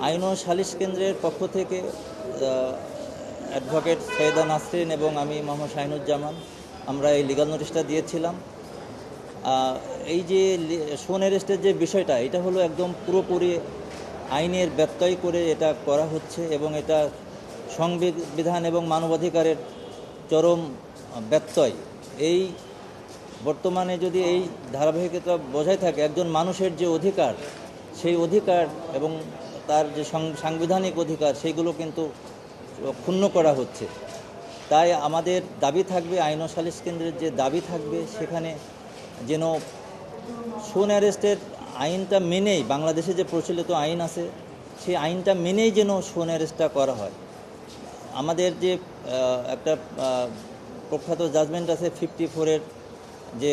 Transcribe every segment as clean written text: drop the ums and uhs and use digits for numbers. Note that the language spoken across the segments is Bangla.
আইন ও সালিশ কেন্দ্রের পক্ষ থেকে অ্যাডভোকেট সৈয়দা নাসরিন এবং আমি মোহাম্মদ শাহিনুজ্জামান আমরা এই লিগাল নোটিশটা দিয়েছিলাম। এই যে শোন অ্যারেস্টের যে বিষয়টা, এটা হলো একদম পুরোপুরি আইনের ব্যত্যয় করে এটা করা হচ্ছে এবং এটা সংবিধান এবং মানবাধিকারের চরম ব্যত্যয়। এই বর্তমানে যদি এই ধারাবাহিকতা বজায় থাকে, একজন মানুষের যে অধিকার, সেই অধিকার এবং তার যে সাংবিধানিক অধিকার, সেইগুলো কিন্তু ক্ষুণ্ণ করা হচ্ছে। তাই আমাদের দাবি থাকবে, আইন ও সালিশ কেন্দ্রের যে দাবি থাকবে, সেখানে যেন শোন অ্যারেস্টের আইনটা মেনেই, বাংলাদেশে যে প্রচলিত আইন আছে সেই আইনটা মেনেই যেন শোন অ্যারেস্টটা করা হয়। আমাদের যে একটা প্রখ্যাত জাজমেন্ট আছে 54-এর, যে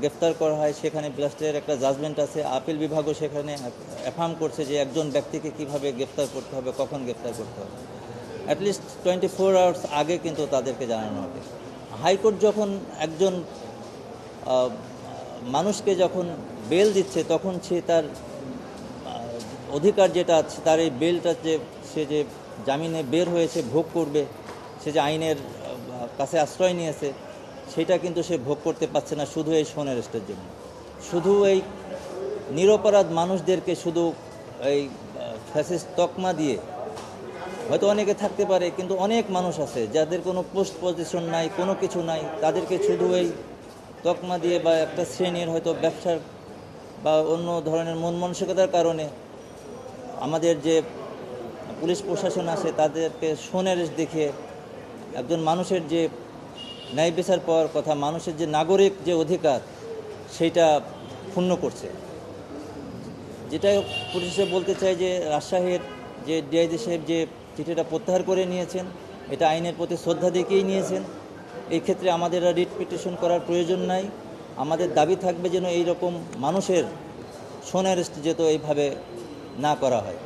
গ্রেফতার করা হয়, সেখানে ব্লাস্টের একটা জাজমেন্ট আছে। আপিল বিভাগও সেখানে অ্যাফার্ম করছে যে একজন ব্যক্তিকে কিভাবে গ্রেফতার করতে হবে, কখন গ্রেফতার করতে হবে, অ্যাটলিস্ট 24 আওয়ার্স আগে কিন্তু তাদেরকে জানানো হবে। হাইকোর্ট যখন একজন মানুষকে যখন বেল দিচ্ছে, তখন সে তার অধিকার যেটা আছে, তার এই বেলটা যে সে যে জামিনে বের হয়েছে ভোগ করবে, সে যে আইনের কাছে আশ্রয় নিয়েছে, সেটা কিন্তু সে ভোগ করতে পারছে না শুধু এই শোন অ্যারেস্টের জন্য। শুধু এই নিরপরাধ মানুষদেরকে শুধু এই ফ্যাসিস্ট তকমা দিয়ে, হয়তো অনেকে থাকতে পারে, কিন্তু অনেক মানুষ আছে যাদের কোনো পোস্ট পজিশন নাই, কোনো কিছু নাই, তাদেরকে শুধু এই তকমা দিয়ে বা একটা শ্রেণীর হয়তো ব্যবসার বা অন্য ধরনের মন মানসিকতার কারণে আমাদের যে পুলিশ প্রশাসন আছে তাদেরকে শোন অ্যারেস্ট দেখিয়ে একজন মানুষের যে ন্যায় বিচার পাওয়ার কথা, মানুষের যে নাগরিক যে অধিকার, সেইটা ক্ষুণ্ণ করছে। যেটাই পুলিশে বলতে চাই যে রাজশাহীর যে ডিআইজি সাহেব যে চিঠিটা প্রত্যাহার করে নিয়েছেন, এটা আইনের প্রতি শ্রদ্ধা দেখিয়েই নিয়েছেন। এই ক্ষেত্রে আমাদের রিট পিটিশন করার প্রয়োজন নাই। আমাদের দাবি থাকবে যেন এই রকম মানুষের শোন অ্যারেস্ট যেত এইভাবে না করা হয়।